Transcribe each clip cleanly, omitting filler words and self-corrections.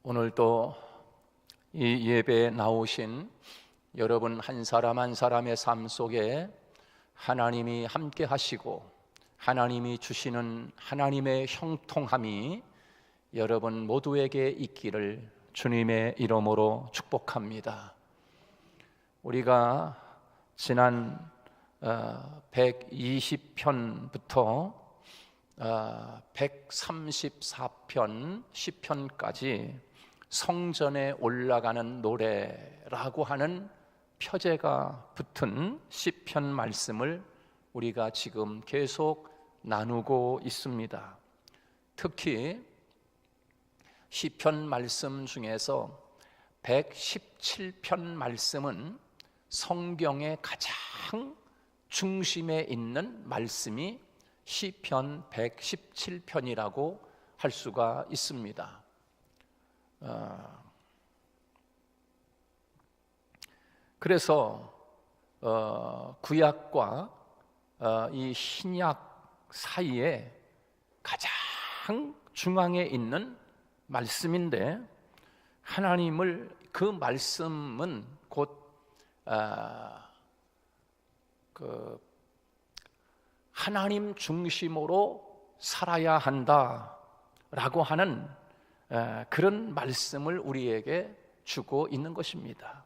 오늘도 이 예배에 나오신 여러분 한 사람 한 사람의 삶 속에 하나님이 함께 하시고 하나님이 주시는 하나님의 형통함이 여러분 모두에게 있기를 주님의 이름으로 축복합니다. 우리가 지난 120편부터 134편 시편까지 성전에 올라가는 노래라고 하는 표제가 붙은 시편 말씀을 우리가 지금 계속 나누고 있습니다. 특히 시편 말씀 중에서 117편 말씀은 성경의 가장 중심에 있는 말씀이 시편 117편이라고 할 수가 있습니다. 그래서 구약과 이 신약 사이에 가장 중앙에 있는 말씀인데, 하나님을 그 말씀은 곧 하나님 중심으로 살아야 한다라고 하는 그런 말씀을 우리에게 주고 있는 것입니다.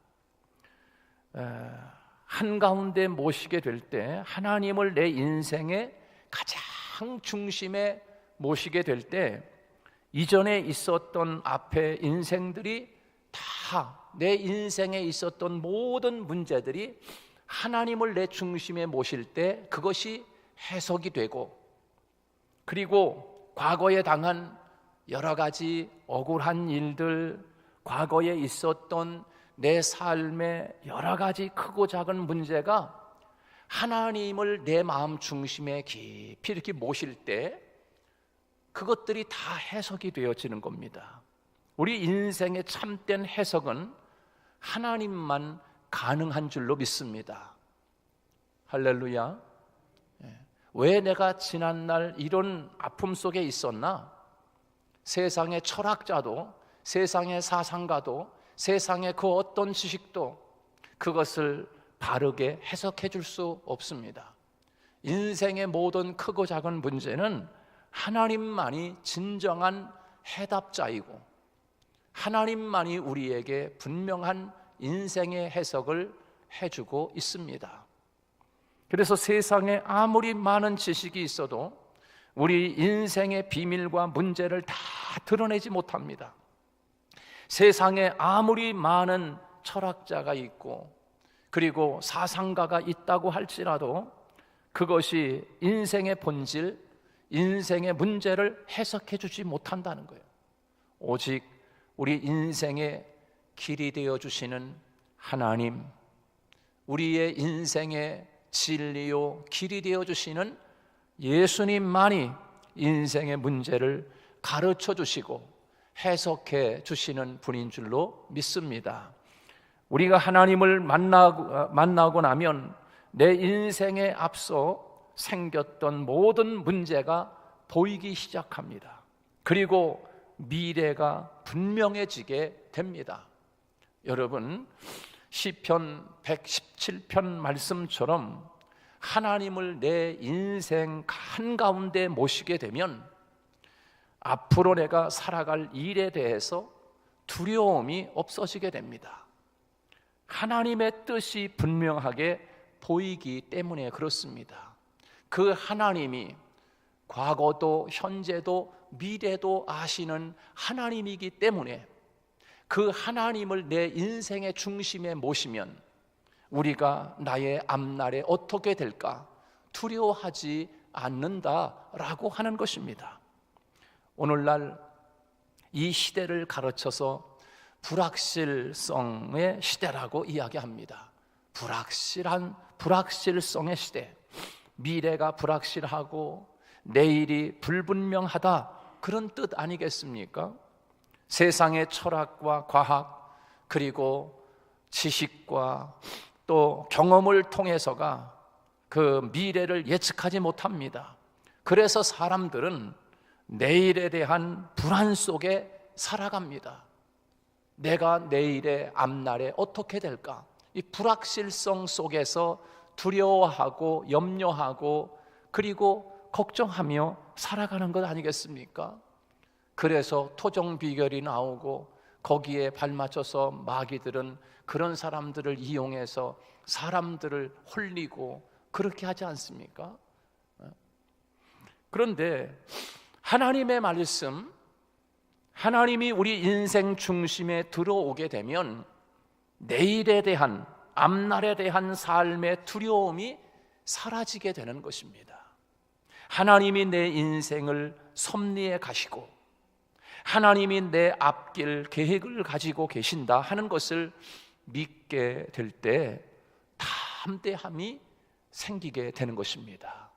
한가운데 모시게 될 때, 하나님을 내 인생의 가장 중심에 모시게 될 때, 이전에 있었던 앞에 인생들이 다 내 인생에 있었던 모든 문제들이 하나님을 내 중심에 모실 때 그것이 해석이 되고, 그리고 과거에 당한 여러 가지 억울한 일들, 과거에 있었던 내 삶의 여러 가지 크고 작은 문제가 하나님을 내 마음 중심에 깊이 이렇게 모실 때 그것들이 다 해석이 되어지는 겁니다. 우리 인생의 참된 해석은 하나님만 가능한 줄로 믿습니다. 할렐루야. 왜 내가 지난날 이런 아픔 속에 있었나? 세상의 철학자도, 세상의 사상가도, 세상의 그 어떤 지식도 그것을 바르게 해석해 줄 수 없습니다. 인생의 모든 크고 작은 문제는 하나님만이 진정한 해답자이고, 하나님만이 우리에게 분명한 인생의 해석을 해주고 있습니다. 그래서 세상에 아무리 많은 지식이 있어도 우리 인생의 비밀과 문제를 다 드러내지 못합니다. 세상에 아무리 많은 철학자가 있고 그리고 사상가가 있다고 할지라도 그것이 인생의 본질, 인생의 문제를 해석해 주지 못한다는 거예요. 오직 우리 인생의 길이 되어 주시는 하나님, 우리의 인생의 진리요 길이 되어 주시는 예수님만이 인생의 문제를 가르쳐 주시고 해석해 주시는 분인 줄로 믿습니다. 우리가 하나님을 만나고 나면 내 인생에 앞서 생겼던 모든 문제가 보이기 시작합니다. 그리고 미래가 분명해지게 됩니다. 여러분, 시편 117편 말씀처럼 하나님을 내 인생 한가운데 모시게 되면 앞으로 내가 살아갈 일에 대해서 두려움이 없어지게 됩니다. 하나님의 뜻이 분명하게 보이기 때문에 그렇습니다. 그 하나님이 과거도 현재도 미래도 아시는 하나님이기 때문에 그 하나님을 내 인생의 중심에 모시면 우리가 나의 앞날에 어떻게 될까 두려워하지 않는다라고 하는 것입니다. 오늘날 이 시대를 가르쳐서 불확실성의 시대라고 이야기합니다. 불확실성의 시대, 미래가 불확실하고 내일이 불분명하다, 그런 뜻 아니겠습니까? 세상의 철학과 과학 그리고 지식과 또 경험을 통해서가 그 미래를 예측하지 못합니다. 그래서 사람들은 내일에 대한 불안 속에 살아갑니다. 내가 내일의 앞날에 어떻게 될까? 이 불확실성 속에서 두려워하고 염려하고 그리고 걱정하며 살아가는 것 아니겠습니까? 그래서 토종 비결이 나오고 거기에 발맞춰서 마귀들은 그런 사람들을 이용해서 사람들을 홀리고 그렇게 하지 않습니까? 그런데 하나님의 말씀, 하나님이 우리 인생 중심에 들어오게 되면 내일에 대한, 앞날에 대한 삶의 두려움이 사라지게 되는 것입니다. 하나님이 내 인생을 섭리해 가시고 하나님이 내 앞길 계획을 가지고 계신다 하는 것을 믿게 될 때 담대함이 생기게 되는 것입니다.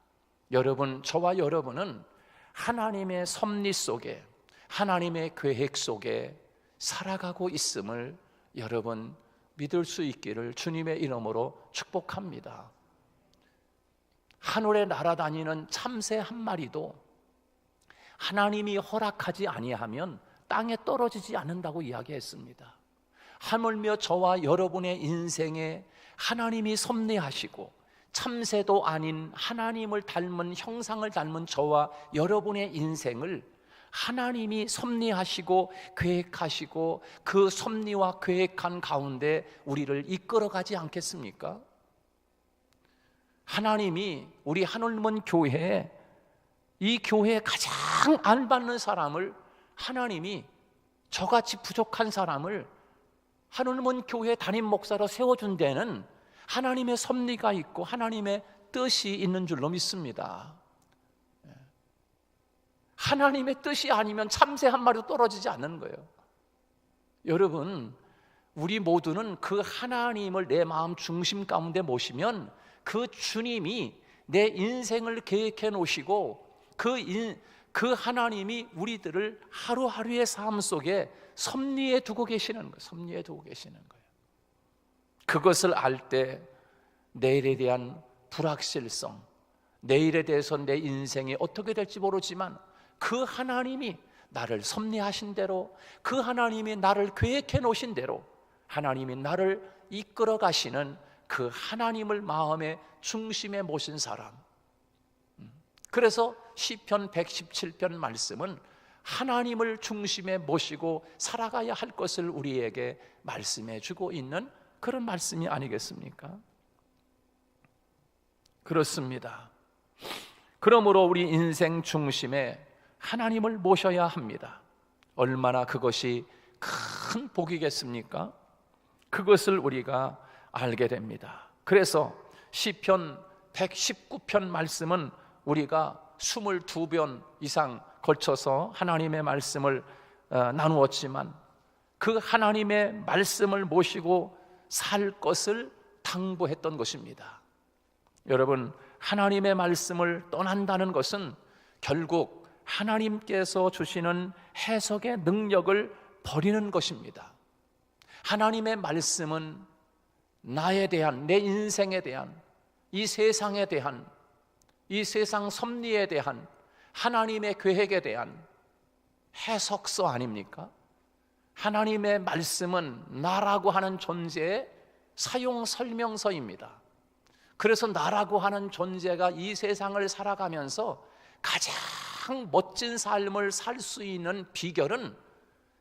여러분, 저와 여러분은 하나님의 섭리 속에, 하나님의 계획 속에 살아가고 있음을 여러분 믿을 수 있기를 주님의 이름으로 축복합니다. 하늘에 날아다니는 참새 한 마리도 하나님이 허락하지 아니하면 땅에 떨어지지 않는다고 이야기했습니다. 하물며 저와 여러분의 인생에 하나님이 섭리하시고 참새도 아닌 하나님을 닮은 형상을 닮은 저와 여러분의 인생을 하나님이 섭리하시고 계획하시고 그 섭리와 계획한 가운데 우리를 이끌어가지 않겠습니까? 하나님이 우리 하늘문 교회에, 이 교회에 가장 안 받는 사람을 하나님이, 저같이 부족한 사람을 하늘문 교회 담임 목사로 세워준 데는 하나님의 섭리가 있고 하나님의 뜻이 있는 줄로 믿습니다. 하나님의 뜻이 아니면 참새 한 마리도 떨어지지 않는 거예요. 여러분, 우리 모두는 그 하나님을 내 마음 중심 가운데 모시면 그 주님이 내 인생을 계획해 놓으시고 그 하나님이 우리들을 하루하루의 삶 속에 섭리해 두고 계시는 거예요. 섭리해 두고 계시는 거예요. 그것을 알 때 내일에 대한 불확실성, 내일에 대해서 내 인생이 어떻게 될지 모르지만 그 하나님이 나를 섭리하신 대로, 그 하나님이 나를 계획해 놓으신 대로 하나님이 나를 이끌어 가시는 그 하나님을 마음의 중심에 모신 사람. 그래서 시편 117편 말씀은 하나님을 중심에 모시고 살아가야 할 것을 우리에게 말씀해 주고 있는 그런 말씀이 아니겠습니까? 그렇습니다. 그러므로 우리 인생 중심에 하나님을 모셔야 합니다. 얼마나 그것이 큰 복이겠습니까? 그것을 우리가 알게 됩니다. 그래서 시편 119편 말씀은 우리가 22번 이상 걸쳐서 하나님의 말씀을 나누었지만 그 하나님의 말씀을 모시고 살 것을 당부했던 것입니다. 여러분, 하나님의 말씀을 떠난다는 것은 결국 하나님께서 주시는 해석의 능력을 버리는 것입니다. 하나님의 말씀은 나에 대한, 내 인생에 대한, 이 세상에 대한, 이 세상 섭리에 대한 하나님의 계획에 대한 해석서 아닙니까? 하나님의 말씀은 나라고 하는 존재의 사용 설명서입니다. 그래서 나라고 하는 존재가 이 세상을 살아가면서 가장 멋진 삶을 살 수 있는 비결은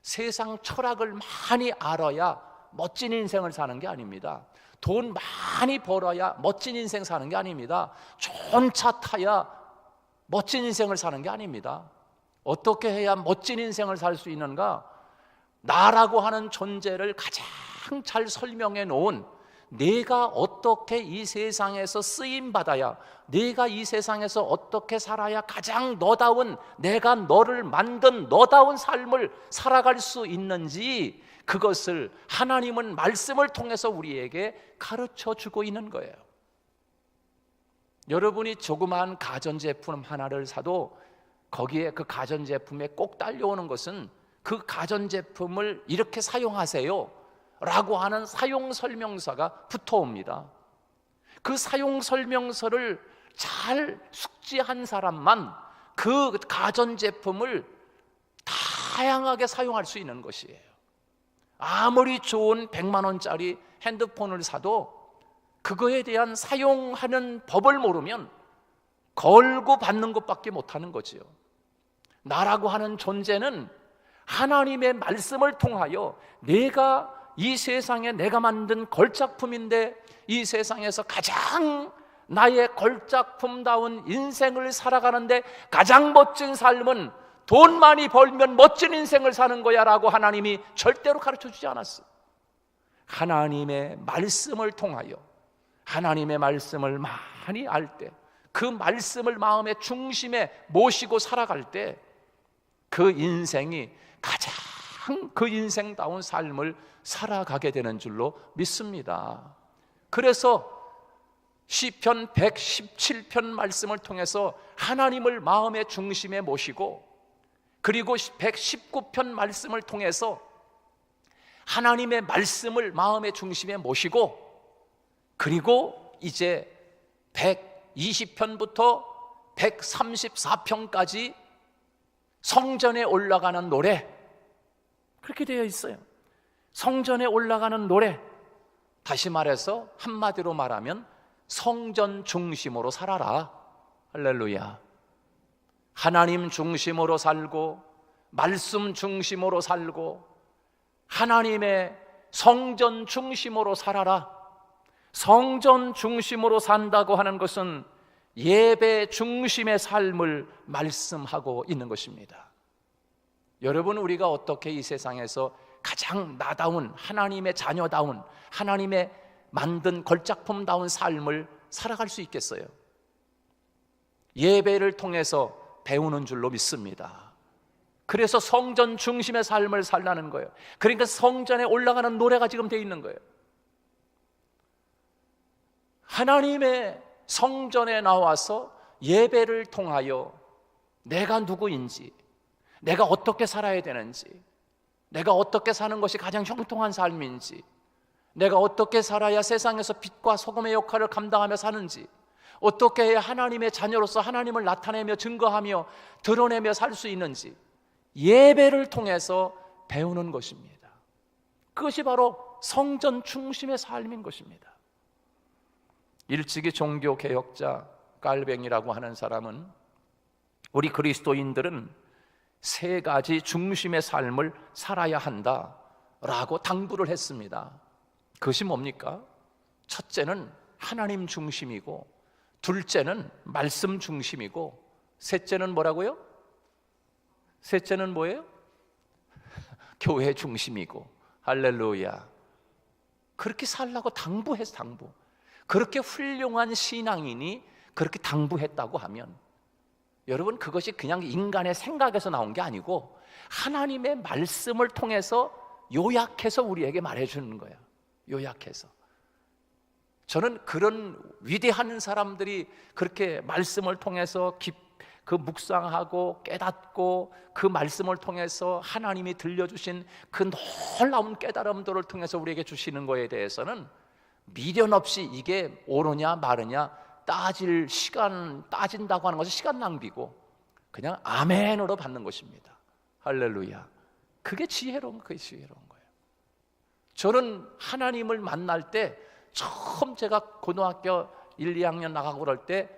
세상 철학을 많이 알아야 멋진 인생을 사는 게 아닙니다. 돈 많이 벌어야 멋진 인생 사는 게 아닙니다. 좋은 차 타야 멋진 인생을 사는 게 아닙니다. 어떻게 해야 멋진 인생을 살 수 있는가? 나라고 하는 존재를 가장 잘 설명해 놓은, 내가 어떻게 이 세상에서 쓰임받아야, 내가 이 세상에서 어떻게 살아야 가장 너다운, 내가 너를 만든 너다운 삶을 살아갈 수 있는지, 그것을 하나님은 말씀을 통해서 우리에게 가르쳐 주고 있는 거예요. 여러분이 조그마한 가전제품 하나를 사도 거기에 그 가전제품에 꼭 딸려오는 것은 그 가전제품을 이렇게 사용하세요 라고 하는 사용설명서가 붙어옵니다. 그 사용설명서를 잘 숙지한 사람만 그 가전제품을 다양하게 사용할 수 있는 것이에요. 아무리 좋은 100만 원짜리 핸드폰을 사도 그거에 대한 사용하는 법을 모르면 걸고 받는 것밖에 못하는 거지요. 나라고 하는 존재는 하나님의 말씀을 통하여 내가 이 세상에 내가 만든 걸작품인데 이 세상에서 가장 나의 걸작품다운 인생을 살아가는데 가장 멋진 삶은 돈 많이 벌면 멋진 인생을 사는 거야 라고 하나님이 절대로 가르쳐 주지 않았어요. 하나님의 말씀을 통하여 하나님의 말씀을 많이 알 때, 그 말씀을 마음의 중심에 모시고 살아갈 때 그 인생이 가장 그 인생다운 삶을 살아가게 되는 줄로 믿습니다. 그래서 시편 117편 말씀을 통해서 하나님을 마음의 중심에 모시고, 그리고 119편 말씀을 통해서 하나님의 말씀을 마음의 중심에 모시고, 그리고 이제 120편부터 134편까지 성전에 올라가는 노래, 그렇게 되어 있어요. 성전에 올라가는 노래, 다시 말해서 한마디로 말하면 성전 중심으로 살아라. 할렐루야. 하나님 중심으로 살고 말씀 중심으로 살고 하나님의 성전 중심으로 살아라. 성전 중심으로 산다고 하는 것은 예배 중심의 삶을 말씀하고 있는 것입니다. 여러분, 우리가 어떻게 이 세상에서 가장 나다운 하나님의 자녀다운 하나님의 만든 걸작품다운 삶을 살아갈 수 있겠어요? 예배를 통해서 배우는 줄로 믿습니다. 그래서 성전 중심의 삶을 살라는 거예요. 그러니까 성전에 올라가는 노래가 지금 되어 있는 거예요. 하나님의 성전에 나와서 예배를 통하여 내가 누구인지, 내가 어떻게 살아야 되는지, 내가 어떻게 사는 것이 가장 형통한 삶인지, 내가 어떻게 살아야 세상에서 빛과 소금의 역할을 감당하며 사는지, 어떻게 해야 하나님의 자녀로서 하나님을 나타내며 증거하며 드러내며 살 수 있는지 예배를 통해서 배우는 것입니다. 그것이 바로 성전 중심의 삶인 것입니다. 일찍이 종교개혁자 깔뱅이라고 하는 사람은 우리 그리스도인들은 세 가지 중심의 삶을 살아야 한다라고 당부를 했습니다. 그것이 뭡니까? 첫째는 하나님 중심이고, 둘째는 말씀 중심이고, 셋째는 뭐라고요? 셋째는 뭐예요? 교회 중심이고. 할렐루야. 그렇게 살라고 당부했어. 당부. 그렇게 훌륭한 신앙인이 그렇게 당부했다고 하면, 여러분, 그것이 그냥 인간의 생각에서 나온 게 아니고 하나님의 말씀을 통해서 요약해서 우리에게 말해주는 거예요. 요약해서. 저는 그런 위대한 사람들이 그렇게 말씀을 통해서 그 묵상하고 깨닫고 그 말씀을 통해서 하나님이 들려주신 그 놀라운 깨달음들을 통해서 우리에게 주시는 거에 대해서는 미련 없이 이게 옳으냐 마르냐 따진다고 하는 것은 시간 낭비고 그냥 아멘으로 받는 것입니다. 할렐루야. 그게 지혜로운 거예요. 저는 하나님을 만날 때 처음 제가 고등학교 1, 2학년 나가고 그럴 때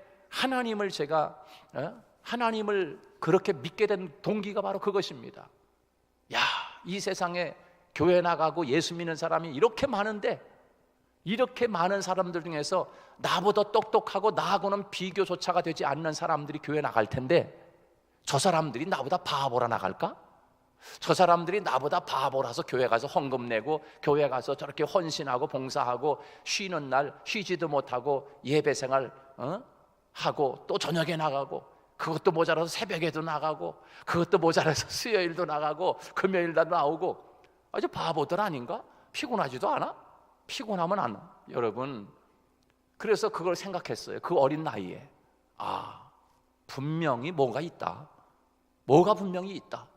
하나님을 그렇게 믿게 된 동기가 바로 그것입니다. 야, 이 세상에 교회 나가고 예수 믿는 사람이 이렇게 많은데, 이렇게 많은 사람들 중에서 나보다 똑똑하고 나하고는 비교조차가 되지 않는 사람들이 교회 나갈 텐데 저 사람들이 나보다 바보라 나갈까? 저 사람들이 나보다 바보라서 교회 가서 헌금 내고 교회 가서 저렇게 헌신하고 봉사하고 쉬는 날 쉬지도 못하고 예배생활 하고 또 저녁에 나가고, 그것도 모자라서 새벽에도 나가고, 그것도 모자라서 수요일도 나가고 금요일도 나오고, 아주 바보들 아닌가? 피곤하지도 않아? 피곤하면 안 와. 여러분, 그래서 그걸 생각했어요. 그 어린 나이에 분명히 뭐가 있다. 뭐가 분명히 있다.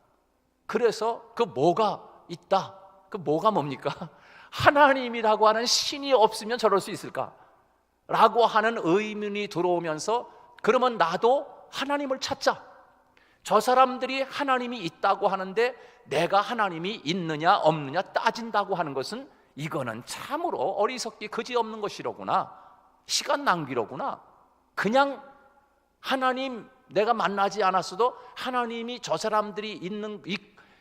그래서 그 뭐가 있다. 그 뭐가 뭡니까? 하나님이라고 하는 신이 없으면 저럴 수 있을까? 라고 하는 의문이 들어오면서, 그러면 나도 하나님을 찾자. 저 사람들이 하나님이 있다고 하는데 내가 하나님이 있느냐 없느냐 따진다고 하는 것은 이거는 참으로 어리석기 그지없는 것이로구나, 시간 낭비로구나. 그냥 하나님 내가 만나지 않았어도 하나님이 저 사람들이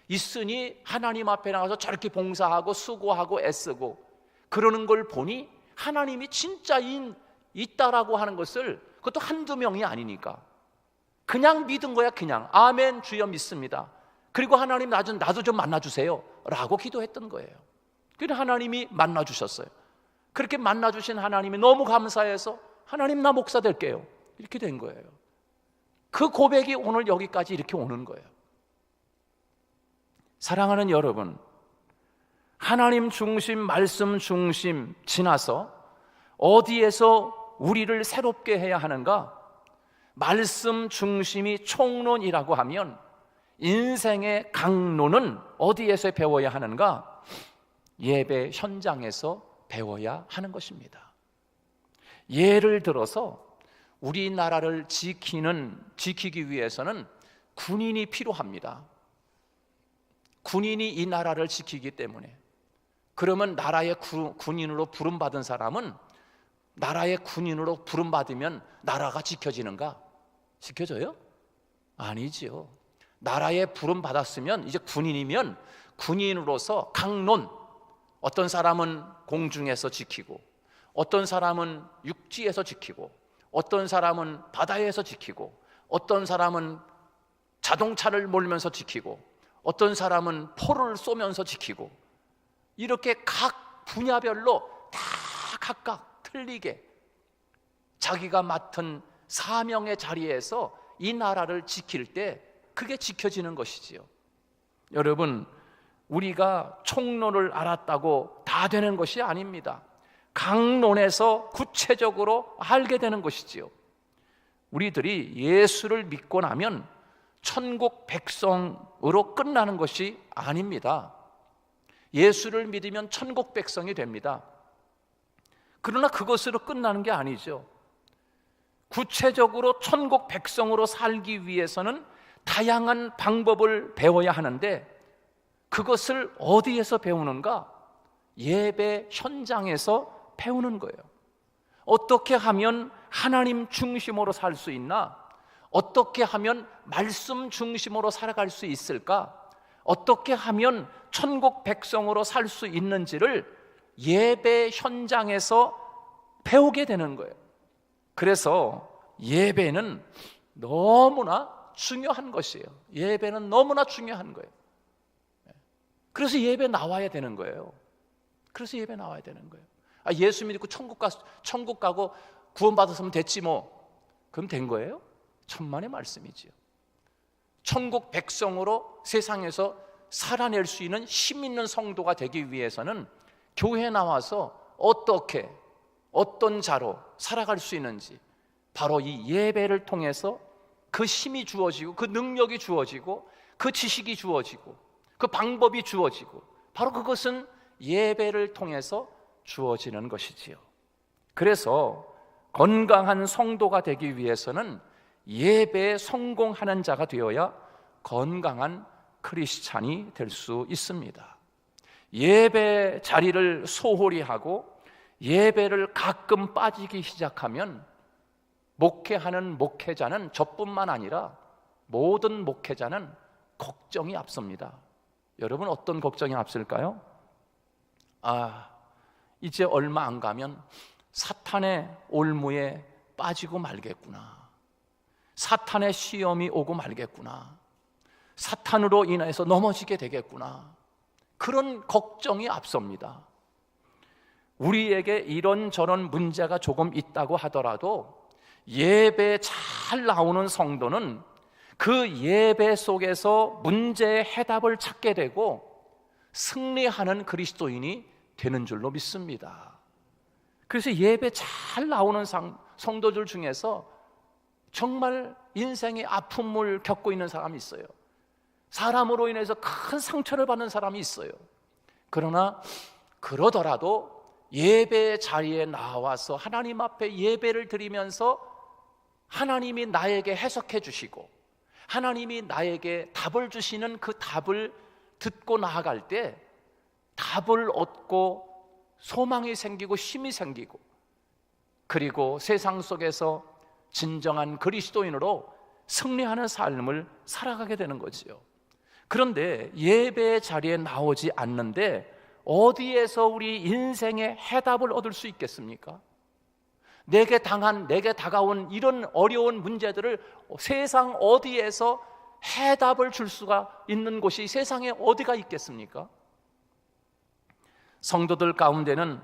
있으니 하나님 앞에 나가서 저렇게 봉사하고 수고하고 애쓰고 그러는 걸 보니 하나님이 진짜 있다라고 하는 것을, 그것도 한두 명이 아니니까 그냥 믿은 거야. 그냥 아멘 주여 믿습니다. 그리고 하나님 나도 좀 만나주세요 라고 기도했던 거예요. 그래서 하나님이 만나주셨어요. 그렇게 만나주신 하나님이 너무 감사해서 하나님 나 목사 될게요 이렇게 된 거예요. 그 고백이 오늘 여기까지 이렇게 오는 거예요. 사랑하는 여러분, 하나님 중심, 말씀 중심 지나서 어디에서 우리를 새롭게 해야 하는가? 말씀 중심이 총론이라고 하면 인생의 강론은 어디에서 배워야 하는가? 예배 현장에서 배워야 하는 것입니다. 예를 들어서 우리나라를 지키기 위해서는 군인이 필요합니다. 군인이 이 나라를 지키기 때문에. 그러면 나라의 군인으로 부름받은 사람은 나라의 군인으로 부름받으면 나라가 지켜지는가? 지켜져요? 아니지요. 나라에 부름받았으면 이제 군인이면 군인으로서 강론, 어떤 사람은 공중에서 지키고 어떤 사람은 육지에서 지키고 어떤 사람은 바다에서 지키고 어떤 사람은 자동차를 몰면서 지키고 어떤 사람은 포를 쏘면서 지키고, 이렇게 각 분야별로 다 각각 틀리게 자기가 맡은 사명의 자리에서 이 나라를 지킬 때 그게 지켜지는 것이지요. 여러분, 우리가 총론을 알았다고 다 되는 것이 아닙니다. 강론에서 구체적으로 알게 되는 것이지요. 우리들이 예수를 믿고 나면 천국 백성으로 끝나는 것이 아닙니다. 예수를 믿으면 천국 백성이 됩니다. 그러나 그것으로 끝나는 게 아니죠. 구체적으로 천국 백성으로 살기 위해서는 다양한 방법을 배워야 하는데 그것을 어디에서 배우는가? 예배 현장에서 배우는 거예요. 어떻게 하면 하나님 중심으로 살 수 있나? 어떻게 하면 말씀 중심으로 살아갈 수 있을까? 어떻게 하면 천국 백성으로 살 수 있는지를 예배 현장에서 배우게 되는 거예요. 그래서 예배는 너무나 중요한 것이에요. 예배는 너무나 중요한 거예요. 그래서 예배 나와야 되는 거예요. 그래서 예배 나와야 되는 거예요. 예수 믿고 천국 가고 구원받았으면 됐지 뭐. 그럼 된 거예요? 천만의 말씀이지요. 천국 백성으로 세상에서 살아낼 수 있는 힘 있는 성도가 되기 위해서는 교회에 나와서 어떻게 어떤 자로 살아갈 수 있는지, 바로 이 예배를 통해서 그 힘이 주어지고 그 능력이 주어지고 그 지식이 주어지고 그 방법이 주어지고, 바로 그것은 예배를 통해서 주어지는 것이지요. 그래서 건강한 성도가 되기 위해서는 예배에 성공하는 자가 되어야 건강한 크리스찬이 될 수 있습니다. 예배 자리를 소홀히 하고 예배를 가끔 빠지기 시작하면 목회하는 목회자는 저뿐만 아니라 모든 목회자는 걱정이 앞섭니다. 여러분, 어떤 걱정이 앞설까요? 이제 얼마 안 가면 사탄의 올무에 빠지고 말겠구나. 사탄의 시험이 오고 말겠구나. 사탄으로 인해서 넘어지게 되겠구나. 그런 걱정이 앞섭니다. 우리에게 이런저런 문제가 조금 있다고 하더라도 예배에 잘 나오는 성도는 그 예배 속에서 문제의 해답을 찾게 되고 승리하는 그리스도인이 되는 줄로 믿습니다. 그래서 예배 잘 나오는 성도들 중에서 정말 인생의 아픔을 겪고 있는 사람이 있어요. 사람으로 인해서 큰 상처를 받는 사람이 있어요. 그러더라도 예배 자리에 나와서 하나님 앞에 예배를 드리면서 하나님이 나에게 해석해 주시고 하나님이 나에게 답을 주시는 그 답을 듣고 나아갈 때 답을 얻고 소망이 생기고 힘이 생기고, 그리고 세상 속에서 진정한 그리스도인으로 승리하는 삶을 살아가게 되는 거지요. 그런데 예배 자리에 나오지 않는데 어디에서 우리 인생의 해답을 얻을 수 있겠습니까? 내게 다가온 이런 어려운 문제들을 세상 어디에서 해답을 줄 수가 있는 곳이 세상에 어디가 있겠습니까? 성도들 가운데는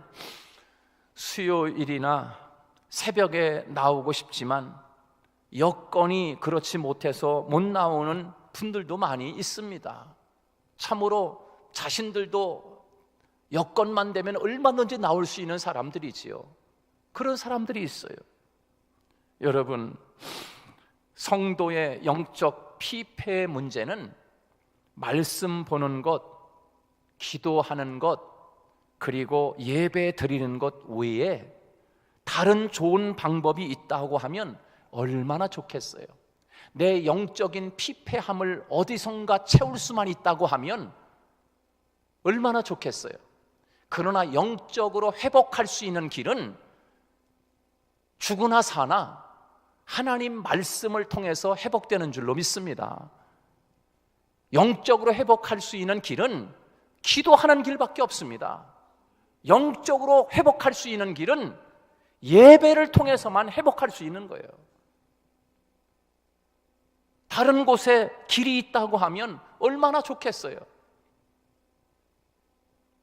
수요일이나 새벽에 나오고 싶지만 여건이 그렇지 못해서 못 나오는 분들도 많이 있습니다. 참으로 자신들도 여건만 되면 얼마든지 나올 수 있는 사람들이지요. 그런 사람들이 있어요. 여러분, 성도의 영적 피폐의 문제는 말씀 보는 것, 기도하는 것, 그리고 예배 드리는 것 외에 다른 좋은 방법이 있다고 하면 얼마나 좋겠어요. 내 영적인 피폐함을 어디선가 채울 수만 있다고 하면 얼마나 좋겠어요. 그러나 영적으로 회복할 수 있는 길은 죽으나 사나 하나님 말씀을 통해서 회복되는 줄로 믿습니다. 영적으로 회복할 수 있는 길은 기도하는 길밖에 없습니다. 영적으로 회복할 수 있는 길은 예배를 통해서만 회복할 수 있는 거예요. 다른 곳에 길이 있다고 하면 얼마나 좋겠어요.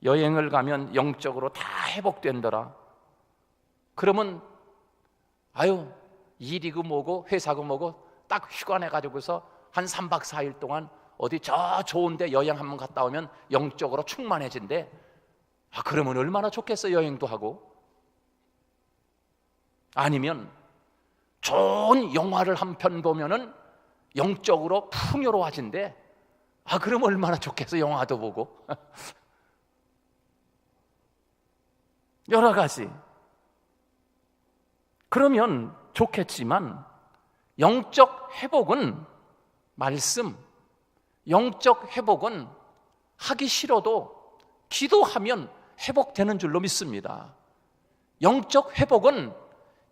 여행을 가면 영적으로 다 회복된더라. 그러면 일이고 뭐고 회사고 뭐고 딱 휴가 내가지고서 한 3박 4일 동안 어디 저 좋은데 여행 한번 갔다 오면 영적으로 충만해진대. 그러면 얼마나 좋겠어요. 여행도 하고. 아니면 좋은 영화를 한 편 보면은 영적으로 풍요로워진대. 그럼 얼마나 좋겠어. 영화도 보고. 여러 가지. 그러면 좋겠지만 영적 회복은 말씀, 영적 회복은 하기 싫어도 기도하면 회복되는 줄로 믿습니다. 영적 회복은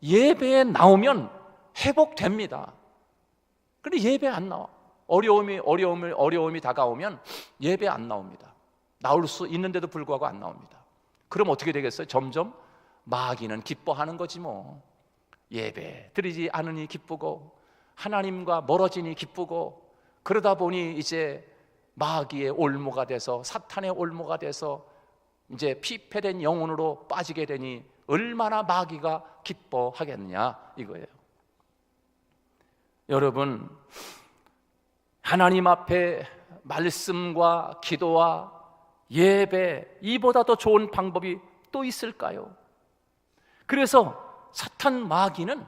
예배에 나오면 회복됩니다. 그런데 예배 안 나와. 어려움이 다가오면 예배 안 나옵니다. 나올 수 있는데도 불구하고 안 나옵니다. 그럼 어떻게 되겠어요? 점점 마귀는 기뻐하는 거지 뭐. 예배 드리지 않으니 기쁘고 하나님과 멀어지니 기쁘고, 그러다 보니 이제 마귀의 올무가 돼서, 사탄의 올무가 돼서 이제 피폐된 영혼으로 빠지게 되니 얼마나 마귀가 기뻐하겠냐 이거예요. 여러분, 하나님 앞에 말씀과 기도와 예배, 이보다 더 좋은 방법이 또 있을까요? 그래서 사탄 마귀는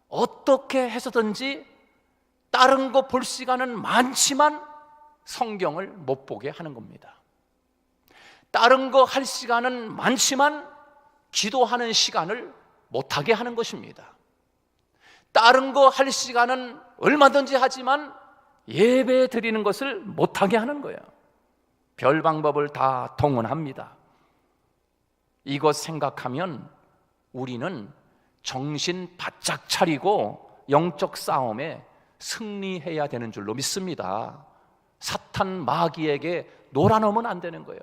어떻게 해서든지 다른 거 볼 시간은 많지만 성경을 못 보게 하는 겁니다. 다른 거 할 시간은 많지만 기도하는 시간을 못하게 하는 것입니다. 다른 거 할 시간은 얼마든지 하지만 예배 드리는 것을 못하게 하는 거예요. 별 방법을 다 동원합니다. 이것 생각하면 우리는 정신 바짝 차리고 영적 싸움에 승리해야 되는 줄로 믿습니다. 사탄 마귀에게 놀아놓으면 안 되는 거예요.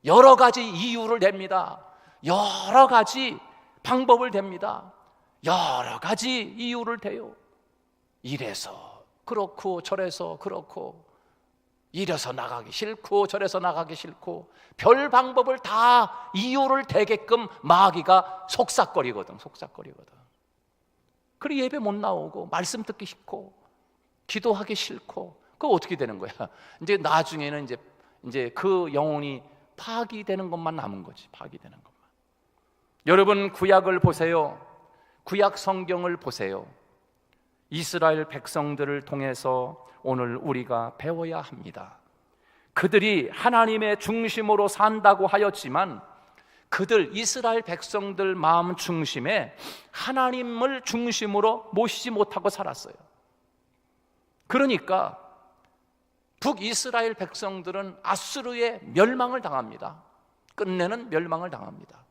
여러 가지 이유를 댑니다. 여러 가지 방법을 댑니다. 여러 가지 이유를 대요. 이래서 그렇고 저래서 그렇고, 이래서 나가기 싫고 저래서 나가기 싫고, 별 방법을 다 이유를 대게끔 마귀가 속삭거리거든. 그래 예배 못 나오고 말씀 듣기 싫고 기도하기 싫고, 그거 어떻게 되는 거야? 이제 나중에는 이제 그 영혼이 파기되는 것만 남은 거지. 파기되는 것만. 여러분, 구약을 보세요. 구약 성경을 보세요. 이스라엘 백성들을 통해서 오늘 우리가 배워야 합니다. 그들이 하나님의 중심으로 산다고 하였지만 이스라엘 백성들 마음 중심에 하나님을 중심으로 모시지 못하고 살았어요. 그러니까 북이스라엘 백성들은 아수르의 멸망을 당합니다. 끝내는 멸망을 당합니다.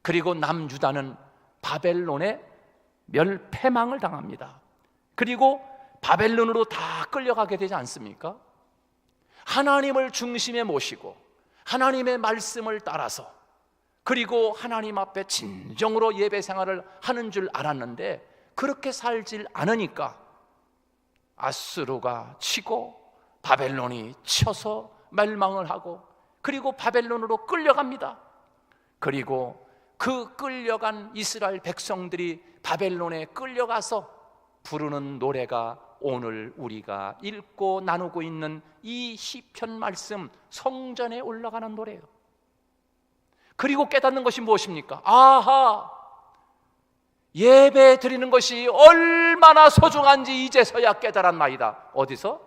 그리고 남유다는 바벨론의 패망을 당합니다. 그리고 바벨론으로 다 끌려가게 되지 않습니까? 하나님을 중심에 모시고 하나님의 말씀을 따라서 그리고 하나님 앞에 진정으로 예배 생활을 하는 줄 알았는데 그렇게 살질 않으니까 아수르가 치고 바벨론이 쳐서 멸망을 하고 그리고 바벨론으로 끌려갑니다. 그리고 그 끌려간 이스라엘 백성들이 바벨론에 끌려가서 부르는 노래가 오늘 우리가 읽고 나누고 있는 이 시편 말씀 성전에 올라가는 노래예요. 그리고 깨닫는 것이 무엇입니까? 아하, 예배 드리는 것이 얼마나 소중한지 이제서야 깨달았나이다. 어디서?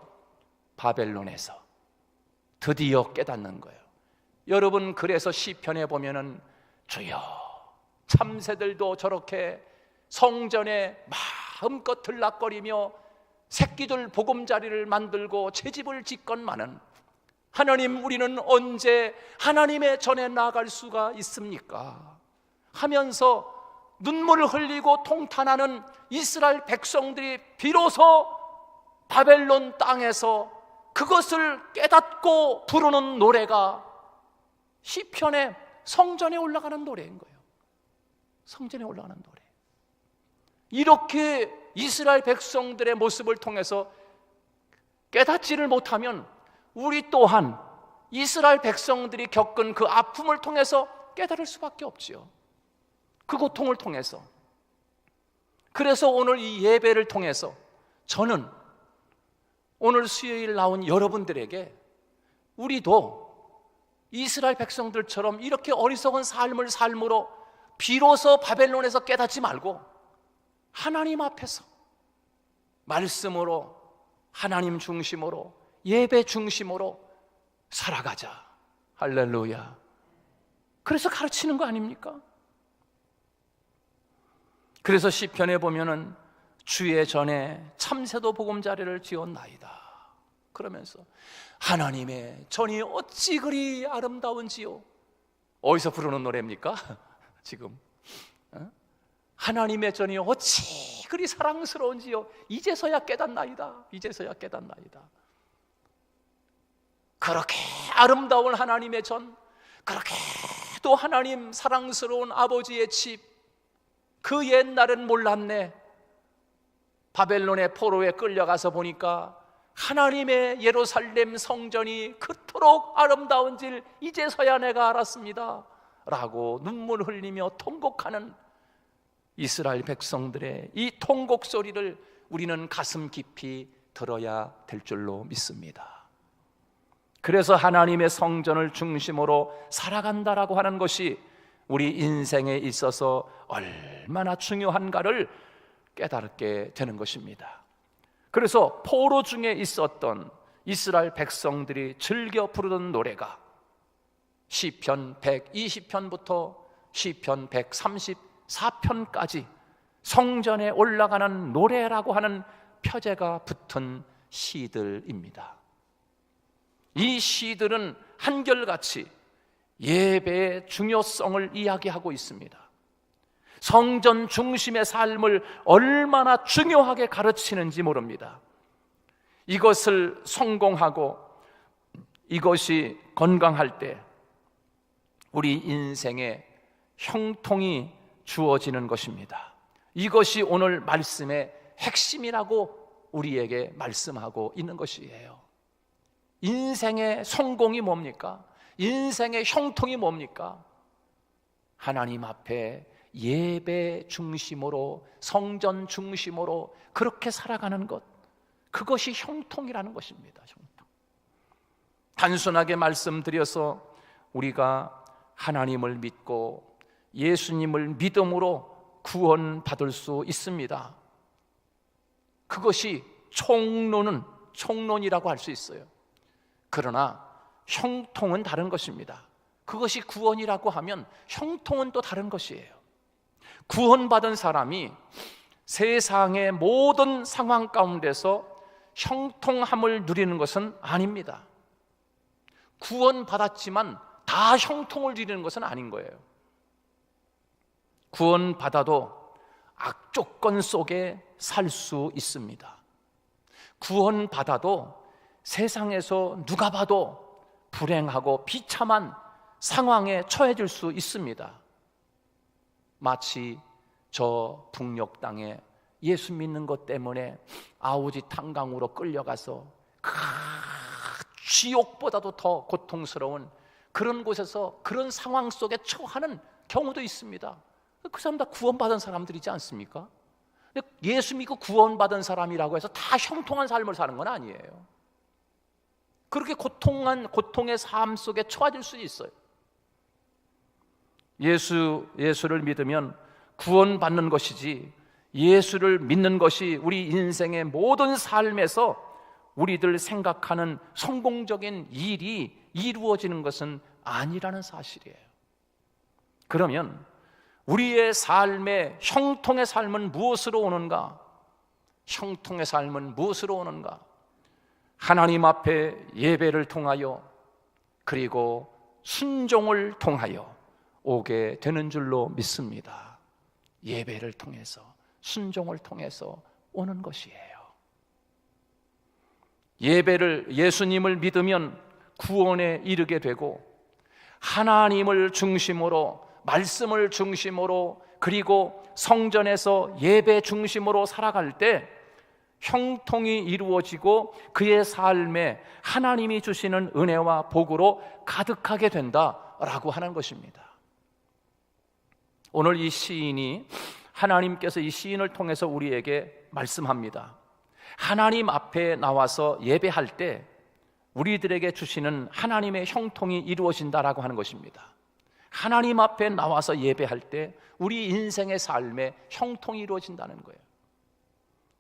바벨론에서 드디어 깨닫는 거예요. 여러분, 그래서 시편에 보면은 주여, 참새들도 저렇게 성전에 마음껏 들락거리며 새끼들 보금자리를 만들고 채집을 짓건만은 하나님, 우리는 언제 하나님의 전에 나아갈 수가 있습니까? 하면서 눈물을 흘리고 통탄하는 이스라엘 백성들이 비로소 바벨론 땅에서 그것을 깨닫고 부르는 노래가 시편의 성전에 올라가는 노래인 거예요. 성전에 올라가는 노래. 이렇게 이스라엘 백성들의 모습을 통해서 깨닫지를 못하면 우리 또한 이스라엘 백성들이 겪은 그 아픔을 통해서 깨달을 수밖에 없지요. 그 고통을 통해서. 그래서 오늘 이 예배를 통해서 저는 오늘 수요일 나온 여러분들에게 우리도 이스라엘 백성들처럼 이렇게 어리석은 삶을 삶으로 비로소 바벨론에서 깨닫지 말고 하나님 앞에서 말씀으로, 하나님 중심으로, 예배 중심으로 살아가자. 할렐루야. 그래서 가르치는 거 아닙니까? 그래서 시편에 보면은 주의 전에 참새도 보금자리를 지었나이다 그러면서 하나님의 전이 어찌 그리 아름다운지요. 어디서 부르는 노래입니까? 지금 하나님의 전이 어찌 그리 사랑스러운지요. 이제서야 깨닫나이다. 이제서야 깨닫나이다. 그렇게 아름다운 하나님의 전, 그렇게 또 하나님 사랑스러운 아버지의 집, 그 옛날엔 몰랐네. 바벨론의 포로에 끌려가서 보니까 하나님의 예루살렘 성전이 그토록 아름다운 줄 이제서야 내가 알았습니다 라고 눈물 흘리며 통곡하는 이스라엘 백성들의 이 통곡 소리를 우리는 가슴 깊이 들어야 될 줄로 믿습니다. 그래서 하나님의 성전을 중심으로 살아간다라고 하는 것이 우리 인생에 있어서 얼마나 중요한가를 깨닫게 되는 것입니다. 그래서 포로 중에 있었던 이스라엘 백성들이 즐겨 부르던 노래가 시편 120편부터 시편 134편까지 성전에 올라가는 노래라고 하는 표제가 붙은 시들입니다. 이 시들은 한결같이 예배의 중요성을 이야기하고 있습니다. 성전 중심의 삶을 얼마나 중요하게 가르치는지 모릅니다. 이것을 성공하고 이것이 건강할 때 우리 인생에 형통이 주어지는 것입니다. 이것이 오늘 말씀의 핵심이라고 우리에게 말씀하고 있는 것이에요. 인생의 성공이 뭡니까? 인생의 형통이 뭡니까? 하나님 앞에 예배 중심으로, 성전 중심으로 그렇게 살아가는 것, 그것이 형통이라는 것입니다. 형통. 단순하게 말씀드려서 우리가 하나님을 믿고 예수님을 믿음으로 구원받을 수 있습니다. 그것이 총론이라고 할 수 있어요. 그러나 형통은 다른 것입니다. 그것이 구원이라고 하면 형통은 또 다른 것이에요. 구원받은 사람이 세상의 모든 상황 가운데서 형통함을 누리는 것은 아닙니다. 구원받았지만 다 형통을 누리는 것은 아닌 거예요. 구원받아도 악조건 속에 살 수 있습니다. 구원받아도 세상에서 누가 봐도 불행하고 비참한 상황에 처해질 수 있습니다. 마치 저 북녘 땅에 예수 믿는 것 때문에 아우지 탄강으로 끌려가서 그 지옥보다도 더 고통스러운 그런 곳에서 그런 상황 속에 처하는 경우도 있습니다. 그 사람 다 구원받은 사람들이지 않습니까? 예수 믿고 구원받은 사람이라고 해서 다 형통한 삶을 사는 건 아니에요. 그렇게 고통의 삶 속에 처해질 수 있어요. 예수를 믿으면 구원받는 것이지, 예수를 믿는 것이 우리 인생의 모든 삶에서 우리들 생각하는 성공적인 일이 이루어지는 것은 아니라는 사실이에요. 그러면 우리의 삶의 형통의 삶은 무엇으로 오는가? 형통의 삶은 무엇으로 오는가? 하나님 앞에 예배를 통하여, 그리고 순종을 통하여 오게 되는 줄로 믿습니다. 예배를 통해서, 순종을 통해서 오는 것이에요. 예수님을 믿으면 구원에 이르게 되고, 하나님을 중심으로, 말씀을 중심으로, 그리고 성전에서 예배 중심으로 살아갈 때 형통이 이루어지고 그의 삶에 하나님이 주시는 은혜와 복으로 가득하게 된다라고 하는 것입니다. 오늘 이 시인이, 하나님께서 이 시인을 통해서 우리에게 말씀합니다. 하나님 앞에 나와서 예배할 때 우리들에게 주시는 하나님의 형통이 이루어진다라고 하는 것입니다. 하나님 앞에 나와서 예배할 때 우리 인생의 삶에 형통이 이루어진다는 거예요.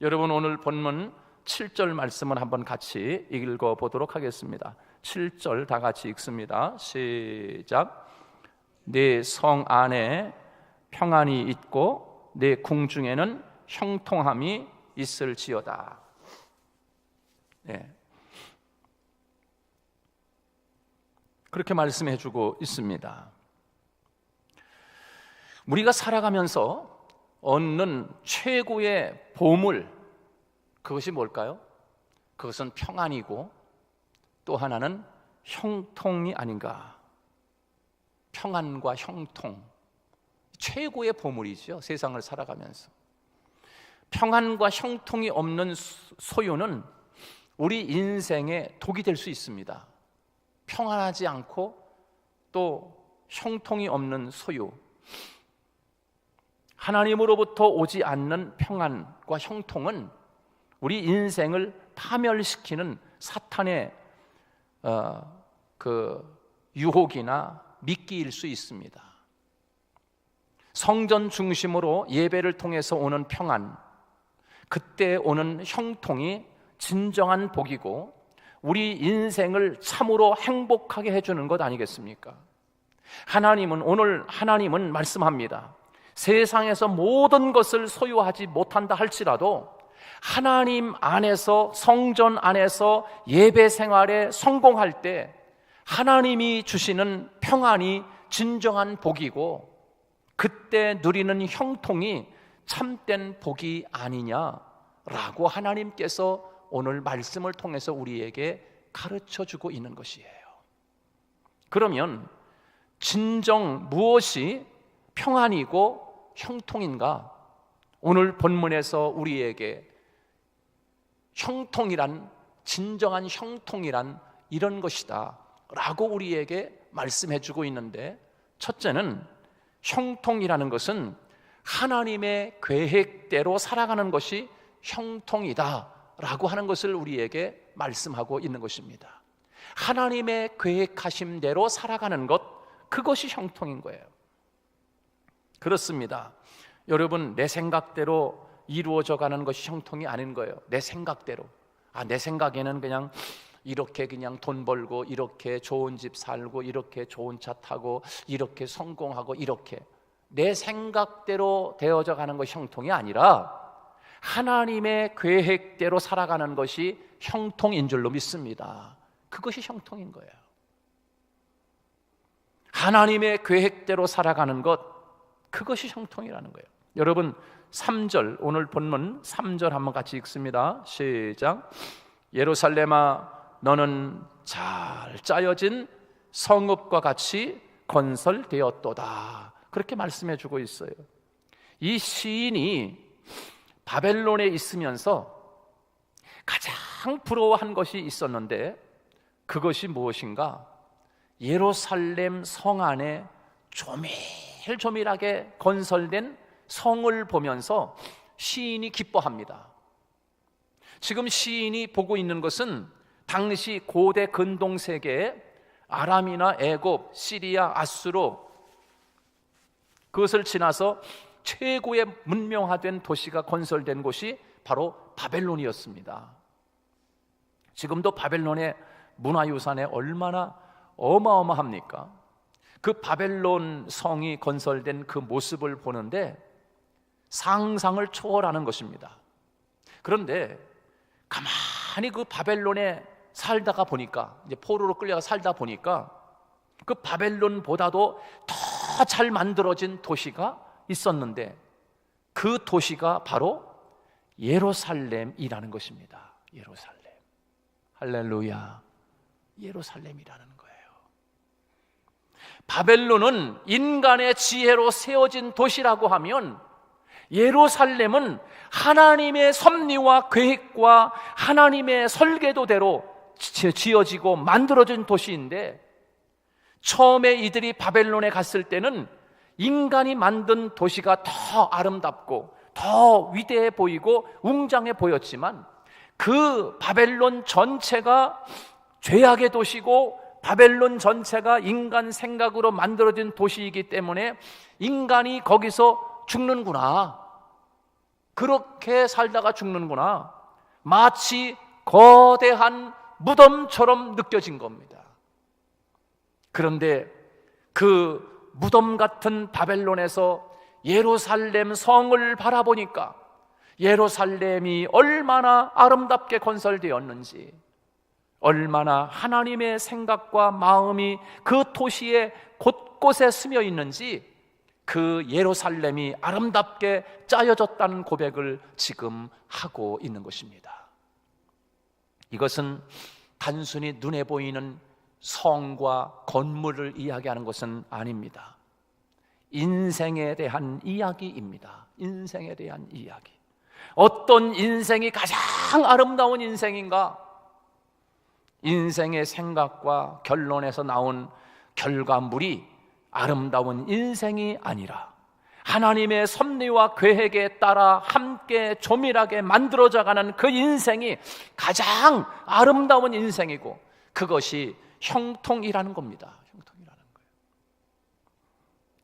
여러분, 오늘 본문 7절 말씀을 한번 같이 읽어보도록 하겠습니다. 7절 다 같이 읽습니다. 시작. 네 성 안에 평안이 있고 네 궁중에는 형통함이 있을지어다. 네. 그렇게 말씀해 주고 있습니다. 우리가 살아가면서 얻는 최고의 보물, 그것이 뭘까요? 그것은 평안이고 또 하나는 형통이 아닌가. 평안과 형통, 최고의 보물이죠. 세상을 살아가면서 평안과 형통이 없는 소유는 우리 인생의 독이 될 수 있습니다. 평안하지 않고 또 형통이 없는 소유, 하나님으로부터 오지 않는 평안과 형통은 우리 인생을 파멸시키는 사탄의 그 유혹이나 미끼일 수 있습니다. 성전 중심으로 예배를 통해서 오는 평안, 그때 오는 형통이 진정한 복이고 우리 인생을 참으로 행복하게 해주는 것 아니겠습니까? 하나님은 말씀합니다. 세상에서 모든 것을 소유하지 못한다 할지라도 하나님 안에서, 성전 안에서 예배 생활에 성공할 때 하나님이 주시는 평안이 진정한 복이고 그때 누리는 형통이 참된 복이 아니냐라고 하나님께서 오늘 말씀을 통해서 우리에게 가르쳐주고 있는 것이에요. 그러면 진정 무엇이 평안이고 형통인가? 오늘 본문에서 우리에게 형통이란, 진정한 형통이란 이런 것이다 라고 우리에게 말씀해주고 있는데, 첫째는 형통이라는 것은 하나님의 계획대로 살아가는 것이 형통이다 라고 하는 것을 우리에게 말씀하고 있는 것입니다. 하나님의 계획하심대로 살아가는 것, 그것이 형통인 거예요. 그렇습니다. 여러분, 내 생각대로 이루어져 가는 것이 형통이 아닌 거예요. 내 생각대로. 내 생각에는 그냥 이렇게 그냥 돈 벌고, 이렇게 좋은 집 살고, 이렇게 좋은 차 타고, 이렇게 성공하고, 이렇게 내 생각대로 되어져 가는 것이 형통이 아니라 하나님의 계획대로 살아가는 것이 형통인 줄로 믿습니다. 그것이 형통인 거예요. 하나님의 계획대로 살아가는 것, 그것이 형통이라는 거예요. 여러분 3절, 오늘 본문 3절 한번 같이 읽습니다. 시작. 예루살렘아 너는 잘 짜여진 성읍과 같이 건설되었도다. 그렇게 말씀해 주고 있어요. 이 시인이 바벨론에 있으면서 가장 부러워한 것이 있었는데 그것이 무엇인가? 예루살렘 성 안에 조밀조밀하게 건설된 성을 보면서 시인이 기뻐합니다. 지금 시인이 보고 있는 것은 당시 고대 근동세계에 아람이나 애굽, 시리아, 아수르, 그것을 지나서 최고의 문명화된 도시가 건설된 곳이 바로 바벨론이었습니다. 지금도 바벨론의 문화유산에 얼마나 어마어마합니까? 그 바벨론 성이 건설된 그 모습을 보는데 상상을 초월하는 것입니다. 그런데 가만히 그 바벨론에 살다가 보니까, 이제 포로로 끌려가 살다 보니까 그 바벨론보다도 더 잘 만들어진 도시가 있었는데 그 도시가 바로 예루살렘이라는 것입니다. 예루살렘. 할렐루야. 예루살렘이라는 거예요. 바벨론은 인간의 지혜로 세워진 도시라고 하면 예루살렘은 하나님의 섭리와 계획과 하나님의 설계도대로 지어지고 만들어진 도시인데, 처음에 이들이 바벨론에 갔을 때는 인간이 만든 도시가 더 아름답고 더 위대해 보이고 웅장해 보였지만 그 바벨론 전체가 죄악의 도시고 바벨론 전체가 인간 생각으로 만들어진 도시이기 때문에 인간이 거기서 죽는구나, 그렇게 살다가 죽는구나, 마치 거대한 무덤처럼 느껴진 겁니다. 그런데 그 무덤 같은 바벨론에서 예루살렘 성을 바라보니까 예루살렘이 얼마나 아름답게 건설되었는지, 얼마나 하나님의 생각과 마음이 그 도시의 곳곳에 스며 있는지, 그 예루살렘이 아름답게 짜여졌다는 고백을 지금 하고 있는 것입니다. 이것은 단순히 눈에 보이는 성과 건물을 이야기하는 것은 아닙니다. 인생에 대한 이야기입니다. 인생에 대한 이야기. 어떤 인생이 가장 아름다운 인생인가? 인생의 생각과 결론에서 나온 결과물이 아름다운 인생이 아니라 하나님의 섭리와 계획에 따라 함께 조밀하게 만들어져가는 그 인생이 가장 아름다운 인생이고, 그것이 형통이라는 겁니다. 형통이라는 거예요.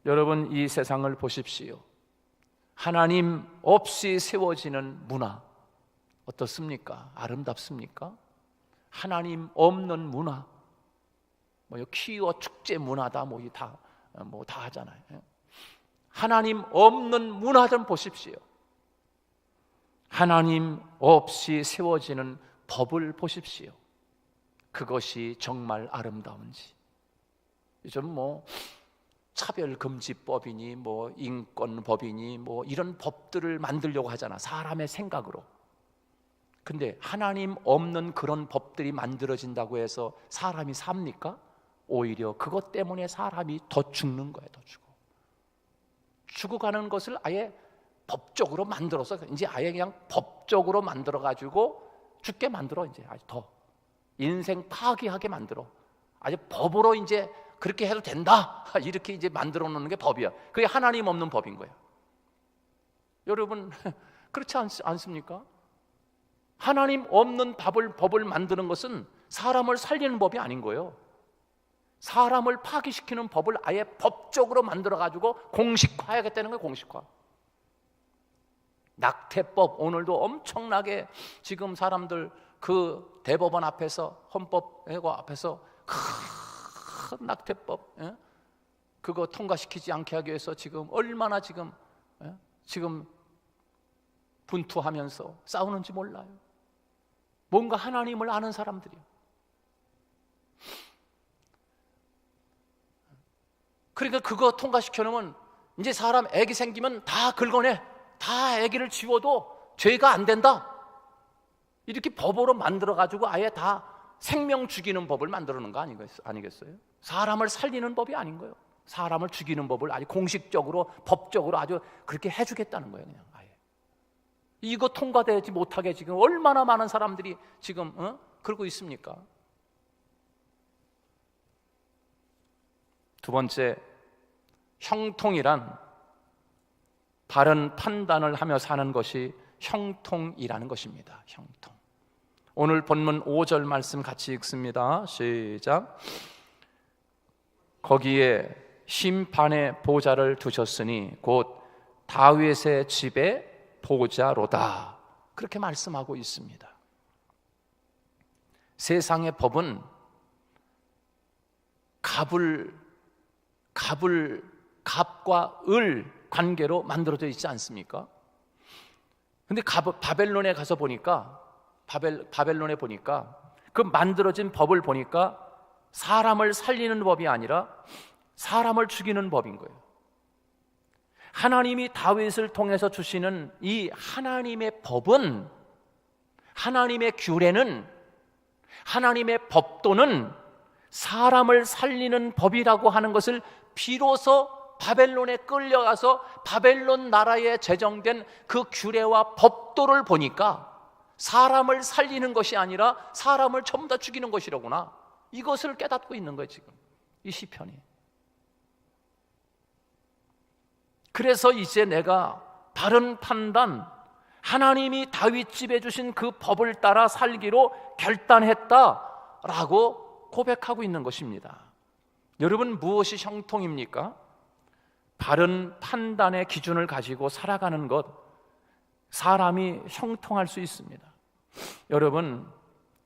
여러분, 이 세상을 보십시오. 하나님 없이 세워지는 문화 어떻습니까? 아름답습니까? 하나님 없는 문화, 퀴어 축제 문화다, 다 하잖아요. 하나님 없는 문화 좀 보십시오. 하나님 없이 세워지는 법을 보십시오. 그것이 정말 아름다운지. 요즘 차별금지법이니 인권법이니 이런 법들을 만들려고 하잖아, 사람의 생각으로. 근데 하나님 없는 그런 법들이 만들어진다고 해서 사람이 삽니까? 오히려 그것 때문에 사람이 더 죽는 거예요. 더 죽어가는 것을 아예 법적으로 만들어서 이제 아예 그냥 법적으로 만들어가지고 죽게 만들어. 이제 아주 더 인생 파괴하게 만들어. 아주 법으로 이제 그렇게 해도 된다, 이렇게 이제 만들어 놓는 게 법이야. 그게 하나님 없는 법인 거예요. 여러분, 그렇지 않습니까? 하나님 없는 법을 만드는 것은 사람을 살리는 법이 아닌 거예요. 사람을 파괴시키는 법을 아예 법적으로 만들어가지고 공식화해야겠다는 거예요. 공식화. 낙태법, 오늘도 엄청나게 지금 사람들 그 대법원 앞에서, 헌법회관 앞에서 큰 낙태법, 그거 통과시키지 않게 하기 위해서 지금 얼마나 지금 분투하면서 싸우는지 몰라요. 뭔가 하나님을 아는 사람들이요. 그러니까 그거 통과시켜 놓으면 이제 사람 애기 생기면 다 긁어내. 다 애기를 지워도 죄가 안 된다. 이렇게 법으로 만들어가지고 아예 다 생명 죽이는 법을 만들어 놓은 거 아니겠어요? 사람을 살리는 법이 아닌 거예요. 사람을 죽이는 법을 아주 공식적으로 법적으로 아주 그렇게 해주겠다는 거예요. 그냥 아예. 이거 통과되지 못하게 지금 얼마나 많은 사람들이 지금 그러고 있습니까? 두 번째, 형통이란 바른 판단을 하며 사는 것이 형통이라는 것입니다. 형통. 오늘 본문 5절 말씀 같이 읽습니다. 시작. 거기에 심판의 보좌를 두셨으니 곧 다윗의 집의 보좌로다. 그렇게 말씀하고 있습니다. 세상의 법은 갑과 을 관계로 만들어져 있지 않습니까? 근데 바벨론에 가서 보니까 바벨론에 보니까 그 만들어진 법을 보니까 사람을 살리는 법이 아니라 사람을 죽이는 법인 거예요. 하나님이 다윗을 통해서 주시는 이 하나님의 법은, 하나님의 규례는, 하나님의 법도는 사람을 살리는 법이라고 하는 것을 비로소 바벨론에 끌려가서 바벨론 나라에 제정된 그 규례와 법도를 보니까 사람을 살리는 것이 아니라 사람을 전부 다 죽이는 것이로구나. 이것을 깨닫고 있는 거예요, 지금 이 시편이. 그래서 이제 내가 바른 판단, 하나님이 다윗 집에 주신 그 법을 따라 살기로 결단했다라고 고백하고 있는 것입니다. 여러분, 무엇이 형통입니까? 바른 판단의 기준을 가지고 살아가는 것, 사람이 형통할 수 있습니다. 여러분,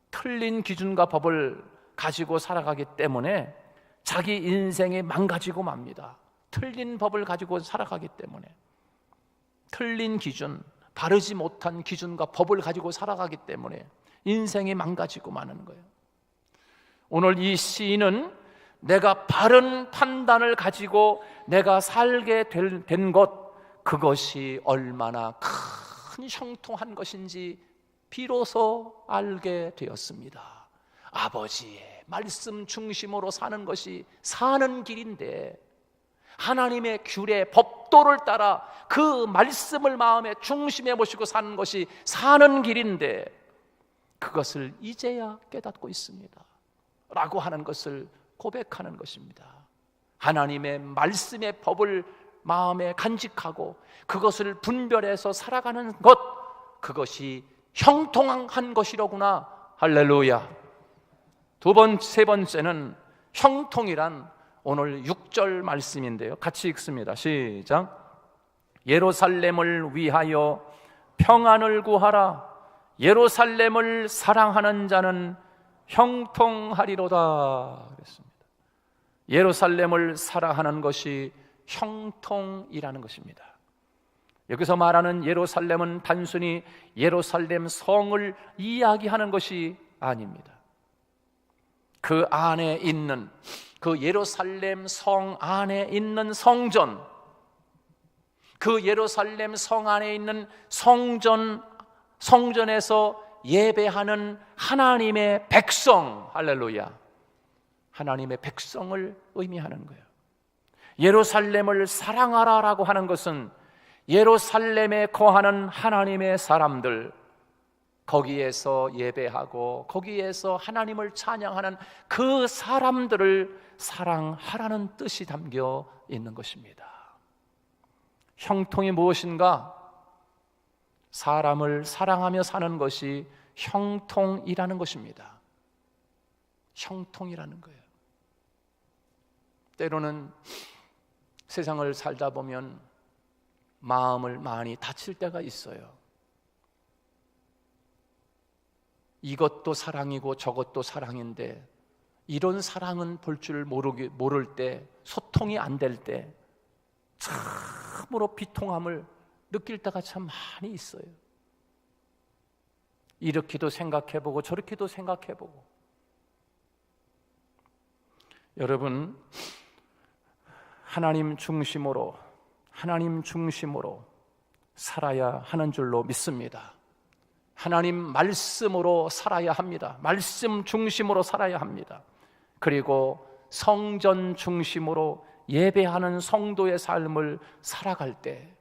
틀린 기준과 법을 가지고 살아가기 때문에 자기 인생이 망가지고 맙니다. 틀린 법을 가지고 살아가기 때문에, 틀린 기준, 바르지 못한 기준과 법을 가지고 살아가기 때문에 인생이 망가지고 마는 거예요. 오늘 이 시인은 내가 바른 판단을 가지고 내가 살게 된 것, 그것이 얼마나 큰 형통한 것인지 비로소 알게 되었습니다. 아버지의 말씀 중심으로 사는 것이 사는 길인데, 하나님의 규례, 법도를 따라 그 말씀을 마음의 중심에 모시고 사는 것이 사는 길인데, 그것을 이제야 깨닫고 있습니다 라고 하는 것을 고백하는 것입니다. 하나님의 말씀의 법을 마음에 간직하고 그것을 분별해서 살아가는 것, 그것이 형통한 것이로구나. 할렐루야. 세 번째는 형통이란 오늘 6절 말씀인데요, 같이 읽습니다. 시작. 예루살렘을 위하여 평안을 구하라. 예루살렘을 사랑하는 자는 형통하리로다 그랬습니다. 예루살렘을 사랑하는 것이 형통이라는 것입니다. 여기서 말하는 예루살렘은 단순히 예루살렘 성을 이야기하는 것이 아닙니다. 그 안에 있는, 그 예루살렘 성 안에 있는 성전, 그 예루살렘 성 안에 있는 성전에서 예배하는 하나님의 백성, 할렐루야, 하나님의 백성을 의미하는 거예요. 예루살렘을 사랑하라라고 하는 것은 예루살렘에 거하는 하나님의 사람들, 거기에서 예배하고 거기에서 하나님을 찬양하는 그 사람들을 사랑하라는 뜻이 담겨 있는 것입니다. 형통이 무엇인가? 사람을 사랑하며 사는 것이 형통이라는 것입니다. 형통이라는 거예요. 때로는 세상을 살다 보면 마음을 많이 다칠 때가 있어요. 이것도 사랑이고 저것도 사랑인데 이런 사랑은 볼 줄 모를 때, 소통이 안 될 때 참으로 비통함을 느낄 때가 참 많이 있어요. 이렇게도 생각해보고 저렇게도 생각해보고. 여러분, 하나님 중심으로 살아야 하는 줄로 믿습니다. 하나님 말씀으로 살아야 합니다. 말씀 중심으로 살아야 합니다. 그리고 성전 중심으로 예배하는 성도의 삶을 살아갈 때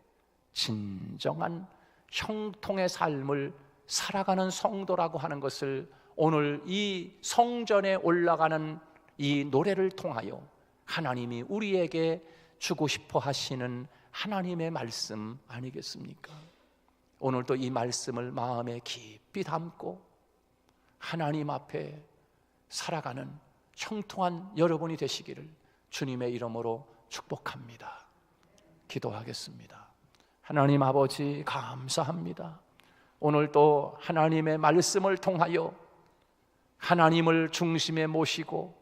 진정한 형통의 삶을 살아가는 성도라고 하는 것을 오늘 이 성전에 올라가는 이 노래를 통하여 하나님이 우리에게 주고 싶어 하시는 하나님의 말씀 아니겠습니까? 오늘도 이 말씀을 마음에 깊이 담고 하나님 앞에 살아가는 형통한 여러분이 되시기를 주님의 이름으로 축복합니다. 기도하겠습니다. 하나님 아버지, 감사합니다. 오늘도 하나님의 말씀을 통하여 하나님을 중심에 모시고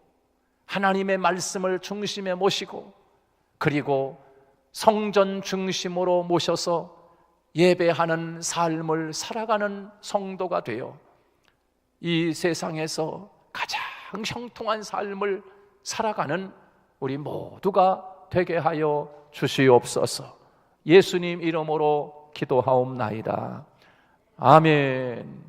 하나님의 말씀을 중심에 모시고 그리고 성전 중심으로 모셔서 예배하는 삶을 살아가는 성도가 되어 이 세상에서 가장 형통한 삶을 살아가는 우리 모두가 되게 하여 주시옵소서. 예수님 이름으로 기도하옵나이다. 아멘.